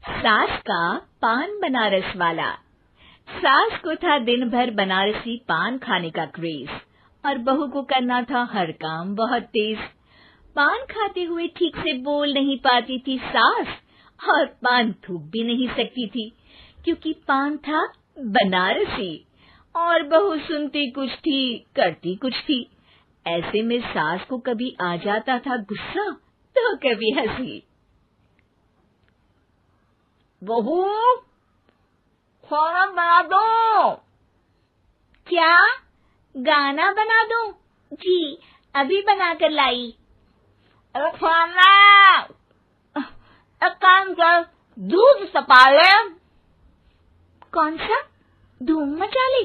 सास का पान बनारस वाला। सास को था दिन भर बनारसी पान खाने का क्रेज और बहू को करना था हर काम बहुत तेज। पान खाते हुए ठीक से बोल नहीं पाती थी सास और पान थूक भी नहीं सकती थी क्योंकि पान था बनारसी और बहू सुनती कुछ थी करती कुछ थी। ऐसे में सास को कभी आ जाता था गुस्सा तो कभी हंसी। बहू, खाना बना दो। क्या? गाना बना दो? जी, अभी बनाकर लाई। अरे खाना, एक काम कर, दूध सपा ले। कौन सा? धूम मचा ले?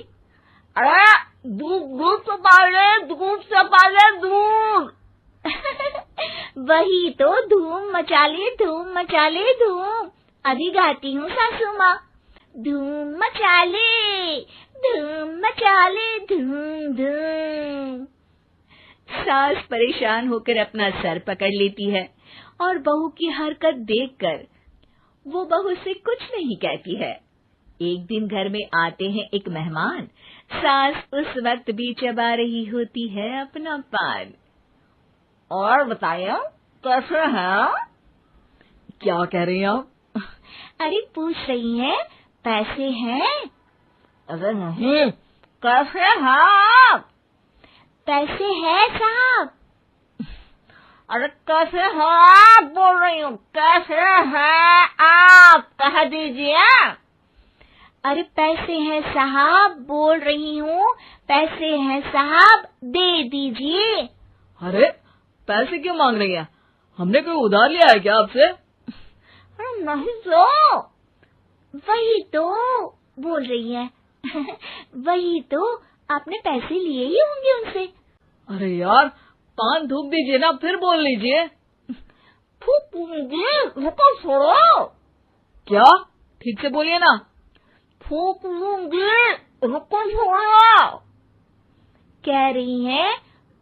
अरे दूध सपा ले, दूध सपा ले, दूध। वही तो, धूम मचा ले, धूम मचा ले, धूम। अभी गाती हूँ सासू माँ। धूम मचा ले, धूम मचा ले, धूम धूम। सास परेशान होकर अपना सर पकड़ लेती है और बहू की हरकत देखकर वो बहू से कुछ नहीं कहती है। एक दिन घर में आते हैं एक मेहमान। सास उस वक्त भी चबा रही होती है अपना पान। और बताइए, कैसे हैं? क्या कह रही हैं आप? अरे पूछ रही हैं, पैसे हैं? अरे नहीं, कैसे हैं आप? पैसे हैं साहब। अरे कैसे हैं आप बोल रही हूँ, कैसे हैं आप कह दीजिए। अरे पैसे हैं साहब बोल रही हूँ, पैसे हैं साहब दे दीजिए। अरे पैसे क्यों मांग रही हैं? हमने कोई उधार लिया है क्या आपसे? अरे नहीं तो। वही तो बोल रही है। वही तो, आपने पैसे लिए ही होंगे उनसे। अरे यार, पान थूक दीजिए ना, फिर बोल लीजिए। थूकूंगी, रुको छोड़ो। क्या? ठीक से बोलिए ना। थूक लूंगी, रुको छोड़ो। कह रही हैं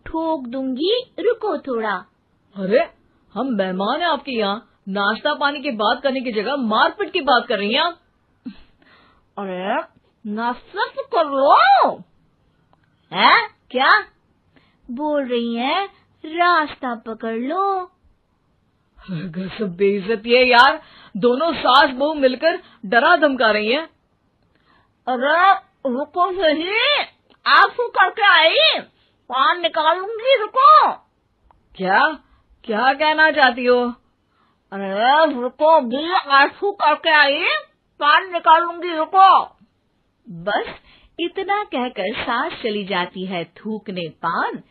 ठोक दूंगी, रुको थोड़ा। अरे हम मेहमान हैं आपके यहाँ, नाश्ता पानी की बात करने की जगह मारपीट की बात कर रही हैं आप। अरे नाश्ता तो कर लो। है क्या? बोल रही हैं रास्ता पकड़ लो। गजब बेइज्जती है यार, दोनों सास बहू मिलकर डरा धमका रही हैं। अरे रुको सही, आंसू करके आई, पान निकालूंगी, रुको। क्या क्या कहना चाहती हो? अरे रुको भी, आंसू करके आई, पान निकालूंगी, रुको। बस इतना कहकर सास चली जाती है थूकने पान,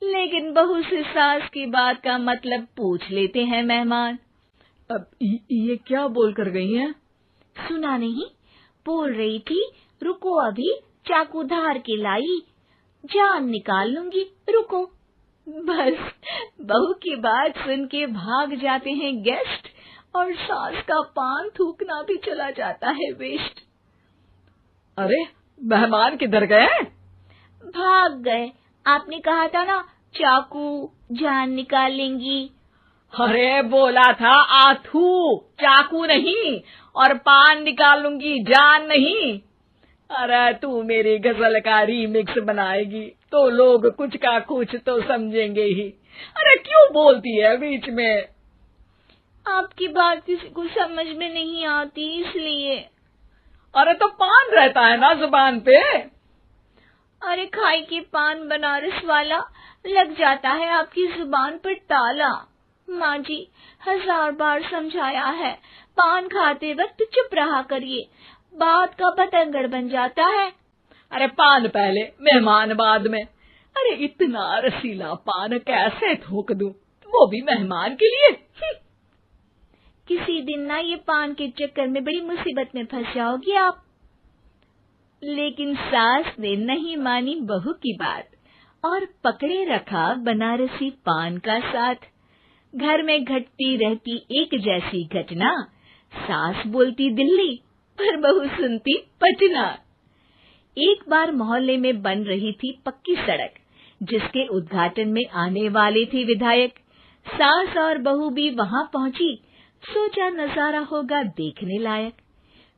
लेकिन बहू से सास की बात का मतलब पूछ लेते हैं मेहमान। अब ये क्या बोल कर गई हैं? सुना नहीं? बोल रही थी रुको अभी, चाकू धार के लाई, जान निकाल लूंगी, रुको। बस बहू की बात सुन के भाग जाते हैं गेस्ट और सास का पान थूकना भी चला जाता है वेस्ट। अरे मेहमान किधर गए? भाग गए। आपने कहा था ना चाकू जान निकाल लेंगी। अरे बोला था आथू, चाकू नहीं, और पान निकाल लूंगी, जान नहीं। अरे तू मेरी गजल का रीमिक्स बनाएगी तो लोग कुछ का कुछ तो समझेंगे ही। अरे क्यों बोलती है बीच में? आपकी बात किसी को समझ में नहीं आती इसलिए। अरे तो पान रहता है ना जुबान पे। अरे खाई के पान बनारस वाला, लग जाता है आपकी जुबान पर ताला। माँ जी 1000 बार समझाया है, पान खाते वक्त चुप रहा करिए, बात का बतंगड़ बन जाता है। अरे पान पहले मेहमान बाद में। अरे इतना रसीला पान कैसे थूक दूं, वो भी मेहमान के लिए। किसी दिन ना ये पान के चक्कर में बड़ी मुसीबत में फंस जाओगी आप। लेकिन सास ने नहीं मानी बहू की बात और पकड़े रखा बनारसी पान का साथ। घर में घटती रहती एक जैसी घटना, सास बोलती दिल्ली पर बहू सुनती पटना। एक बार मोहल्ले में बन रही थी पक्की सड़क, जिसके उद्घाटन में आने वाले थे विधायक। सास और बहू भी वहां पहुंची। सोचा नजारा होगा देखने लायक।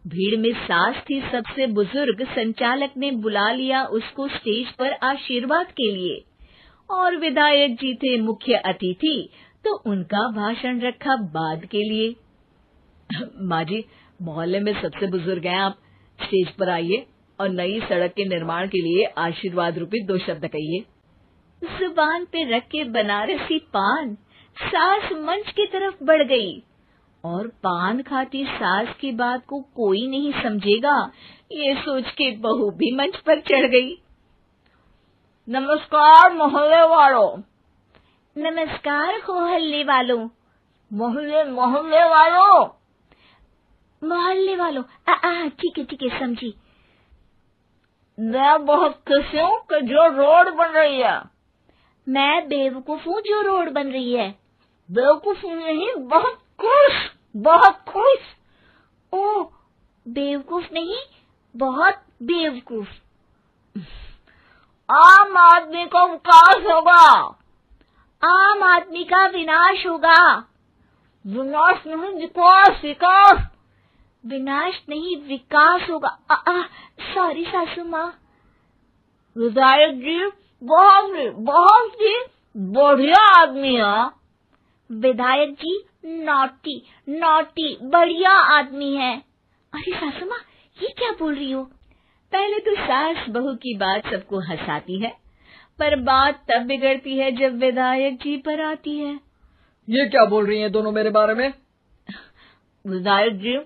भीड़ में सास थी सबसे बुजुर्ग। संचालक ने बुला लिया उसको स्टेज पर आशीर्वाद के लिए, और विधायक जी थे मुख्य अतिथि, तो उनका भाषण रखा बाद के लिए। माँ जी, मोहल्ले में सबसे बुजुर्ग हैं आप, स्टेज पर आइए और नई सड़क के निर्माण के लिए आशीर्वाद रूपी 2 शब्द कहिए। जुबान पे रख के बनारसी पान सास मंच की तरफ बढ़ गई, और पान खाती सास की बात को कोई नहीं समझेगा, ये सोच के बहू भी मंच पर चढ़ गई। नमस्कार मोहल्ले वालों। नमस्कार मोहल्ले वालों। मोहल्ले वालों। मोहल्ले वालों, ठीक है समझी। मैं बहुत खुश हूँ कि जो रोड बन रही है। मैं बेवकूफ हूँ जो रोड बन रही है। बेवकूफ नहीं, बहुत खुश। ओह, बेवकूफ नहीं, बहुत बेवकूफ। आम आदमी का विकास होगा। आम आदमी का विनाश होगा। विनाश नहीं, विकास। विनाश नहीं, विकास होगा। सॉरी सासू माँ। विधायक जी बहुत ही बढ़िया आदमी है। विधायक जी नॉटी बढ़िया आदमी है। अरे सासू माँ, ये क्या बोल रही हो? पहले तो सास बहू की बात सबको हंसाती है, पर बात तब बिगड़ती है जब विधायक जी पर आती है। ये क्या बोल रही हैं दोनों मेरे बारे में? विधायक जी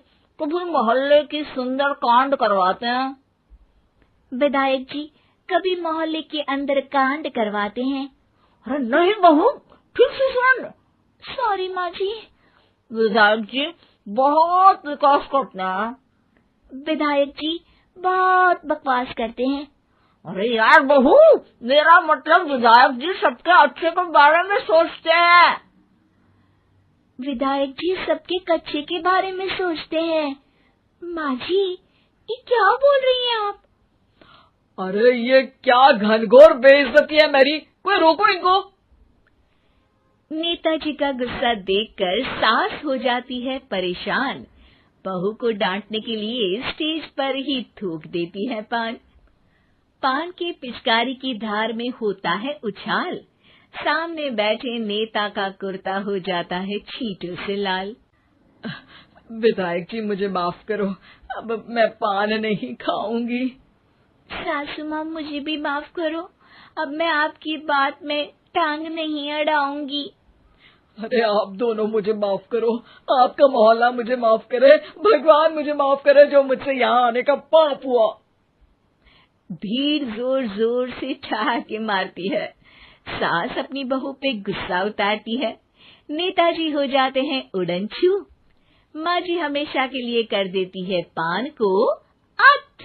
कभी मोहल्ले की सुंदर कांड करवाते हैं। विधायक जी कभी मोहल्ले के अंदर कांड करवाते हैं। अरे नहीं बहू, ठीक से सुन। सॉरी माँ जी। विधायक जी बहुत विकास करते हैं। विधायक जी बहुत बकवास करते हैं। अरे यार बहू, मेरा मतलब विधायक जी सबके अच्छे के बारे में सोचते हैं। विधायक जी सबके कच्चे के बारे में सोचते हैं। माँ जी, ये क्या बोल रही हैं आप? अरे ये क्या घनघोर बेइज्जती है मेरी, कोई रोको इनको। नेताजी का गुस्सा देखकर सास हो जाती है परेशान। बहू को डांटने के लिए स्टेज पर ही थूक देती है पान के पिचकारी की धार में होता है उछाल। सामने बैठे नेता का कुर्ता हो जाता है छींटों से लाल। विधायक जी मुझे माफ करो, अब मैं पान नहीं खाऊंगी। सासू माँ मुझे भी माफ करो, अब मैं आपकी बात में टांग नहीं अड़ाऊंगी। अरे आप दोनों मुझे माफ करो, आपका मोहल्ला मुझे माफ करे, भगवान मुझे माफ करे जो मुझसे यहाँ आने का पाप हुआ। भीड़ जोर जोर से ठहाके मारती है। सास अपनी बहू पे गुस्सा उतारती है। नेताजी हो जाते हैं उड़नछू। माँ जी हमेशा के लिए कर देती है पान को अथ।